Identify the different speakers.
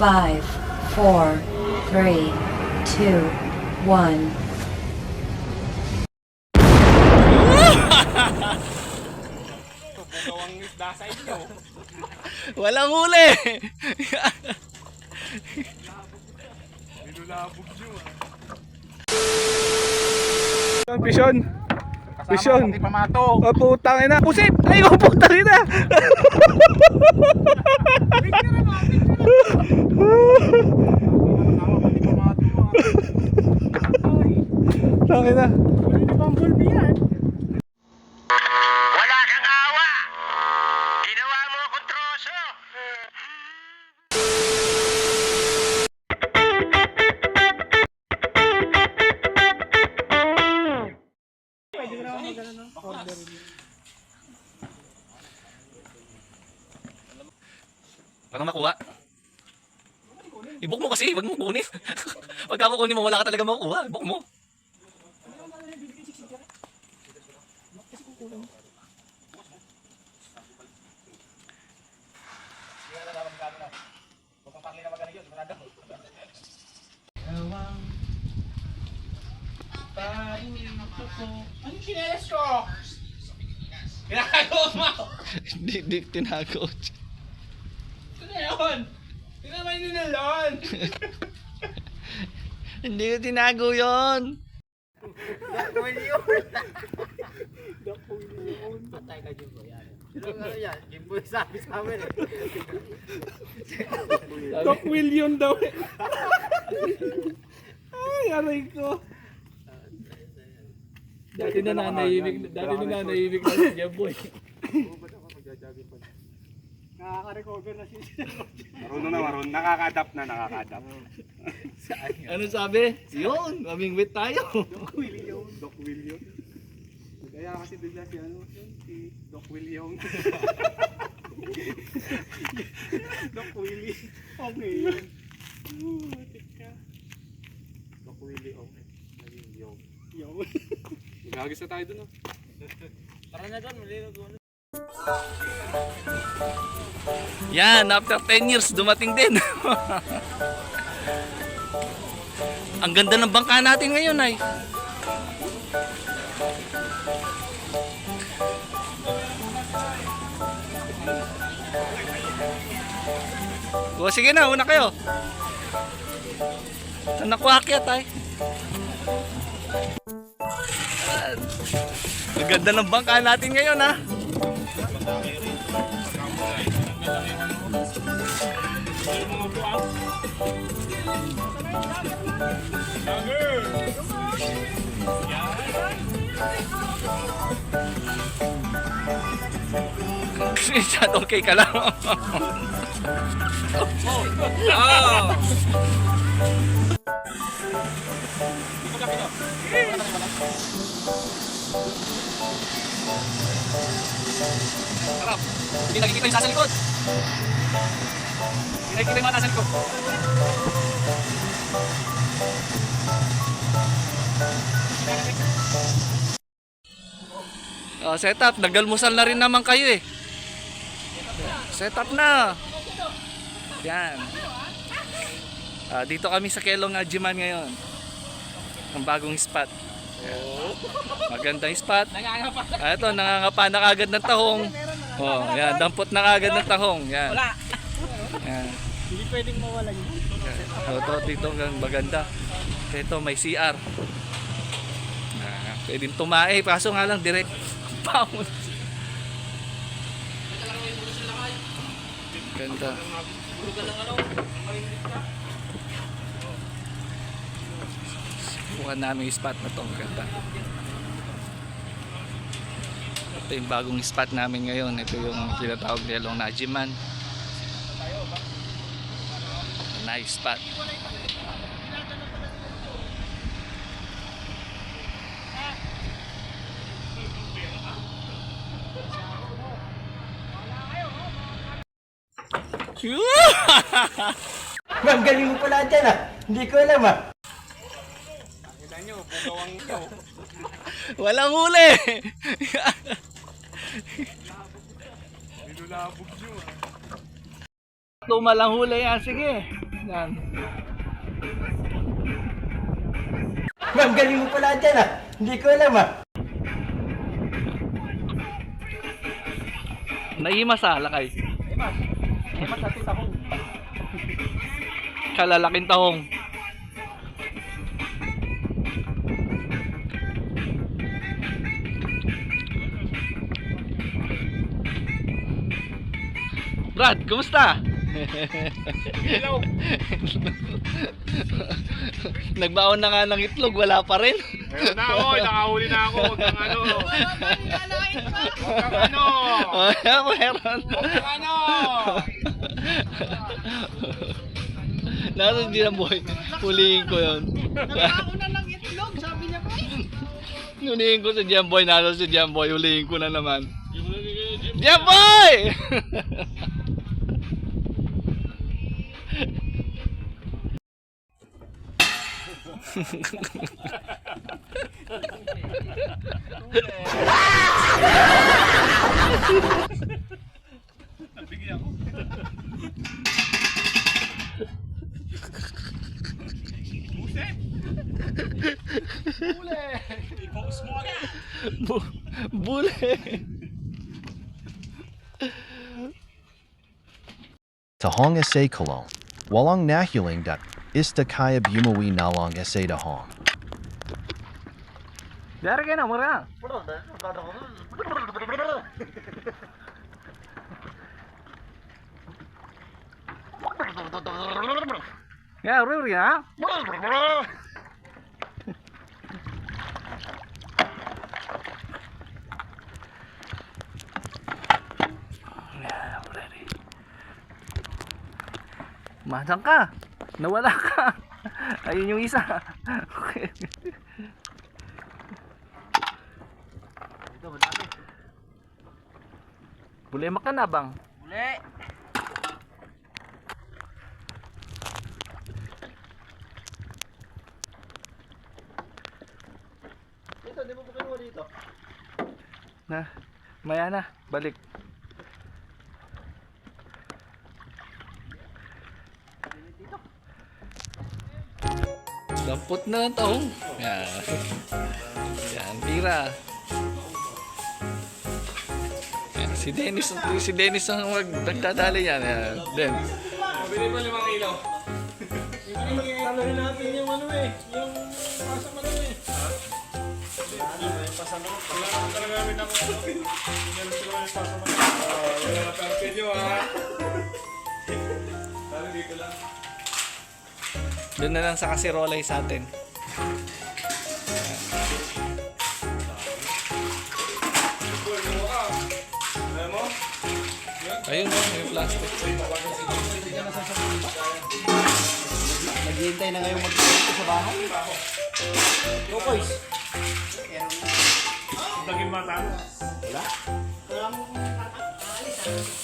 Speaker 1: 5, 4, 3, 2, 1.
Speaker 2: Bugawang isda sa inyo.
Speaker 3: Walang huli.
Speaker 2: Nilulabog nyo ah.
Speaker 3: Vision. Vision.
Speaker 2: Pati pamato.
Speaker 3: Oh, putang ina. Pusip! Ay, oh, putang ina.
Speaker 2: Kasama pati pamato ah.
Speaker 3: Putang ina.
Speaker 2: Wala na bumblebee yan.
Speaker 4: Wala kang awa! Ginawa mo akong troso!
Speaker 3: Parang makuha. Ibok mo kasi, wag mo kunin. Pagka kukunin mo, wala ka talaga makukuha. Ibok mo.
Speaker 2: Ano chinelas ko? Kinakago mo!
Speaker 3: Di tinago.
Speaker 2: Ano yun? Hindi naman ninalon!
Speaker 3: Hindi ko tinago yun.
Speaker 4: Patay ka, Jimbo. Yan. Ano yan? Jimbo yung sabi sa amin eh.
Speaker 2: Doc William daw eh. Ay, aray ko. Dati na nanahimik na si Jemboy. Nakaka-recover na si
Speaker 5: Marunong. Nakaka-adapt na.
Speaker 3: Ano sabi? Yun, mamingwit tayo.
Speaker 5: Doc William. Kaya kasi bigla si Doc William. Doc Willie. Okay yun. Matik ka. Doc Willie, okay. Naging Yo. Magagis na tayo dun, oh.
Speaker 2: Tara na doon, malinaw doon.
Speaker 3: Yan, after 10 years, dumating din. Ang ganda ng bangka natin ngayon ay. O sige na, una kayo. Saan nakuakyat ay? Ang ganda ng bangka natin ngayon ha. Siya okay ka lang. Oh. Sarap. Hindi nakikita yung nasa likod. Hindi nakikita yung mga nasa likod. Oh, set up. Nagdalmusal na rin naman kayo eh. Set up na. Yan. Dito kami sa Kelong Ajiman ngayon. Ang bagong spot. Yan. Magandang spot. Ito, nangangapa na kagad ng tahong. Oh, yan, dampot na kagad ng tahong. Yan.
Speaker 2: Wala.
Speaker 3: Yan.
Speaker 2: Hindi pwedeng mawala yun.
Speaker 3: Ito, dito maganda. Ito, may CR. Pwedeng tumae, kaso nga lang direct pound. Ganda. Bukan namin yung spot na to. Ganda. Ito yung bagong spot namin ngayon. Ito yung tinatawag nilong Najiman. Nice spot.
Speaker 4: Ma'am, galing mo pala dyan ah. Hindi ko alam ah.
Speaker 2: Kita nyo, bugawang nyo.
Speaker 3: Walang huli.
Speaker 2: Nilulabog nyo ah.
Speaker 3: Tumalang huli yan. Sige. Yan.
Speaker 4: Ma'am, galing mo pala dyan ah. Hindi ko alam ah.
Speaker 3: Naimas lakay. Kalalaking tahong. Brad, kumusta? Nagbaon na nga ng itlog, wala pa rin.
Speaker 5: Meron na ako, nakahuli na ako. Huwag kang ano. Huwag kang ano.
Speaker 3: Meron.
Speaker 5: Huwag kang ano.
Speaker 3: Nasa Jamboy, huliin ko yun.
Speaker 4: Nakauna ng itlog, sabi niya ba?
Speaker 3: Huliin ko si Jamboy, nasa si Jamboy, huliin ko na naman. Jamboy! Bule.
Speaker 6: Tahong Essay Cologne. Walang nahuling dat ista kaya bumawi nalong essay tahong.
Speaker 3: Dari ka na, mura. Ya, Ruri ha? Masang ka. Nawala ka. Ayun yung isa. Okay. Bulema ka na bang?
Speaker 4: Uli. Ito, di mo pa kinuha dito?
Speaker 3: Na, maya na, balik. Dampot na ng tahong. Yan. Yan, tira. Yan, si Dennis ang nagdadali yan. Yan, Den.
Speaker 5: Pabili mo 5 kilo. Talohin natin yung ano eh. Yung pasang ano eh. Yung pasang ano. Wala naman talaga namin ako. Meron sila yung pasang ano. Wala na perfect nyo ha. Talo dito lang.
Speaker 3: Doon na lang sa kasirolay sa atin. Ayun o, yung plastic.
Speaker 4: Naghihintay na ngayong mag-dito sa bahay. Tukoys.
Speaker 5: Daging mata mo.
Speaker 4: Wala? Wala mo alis.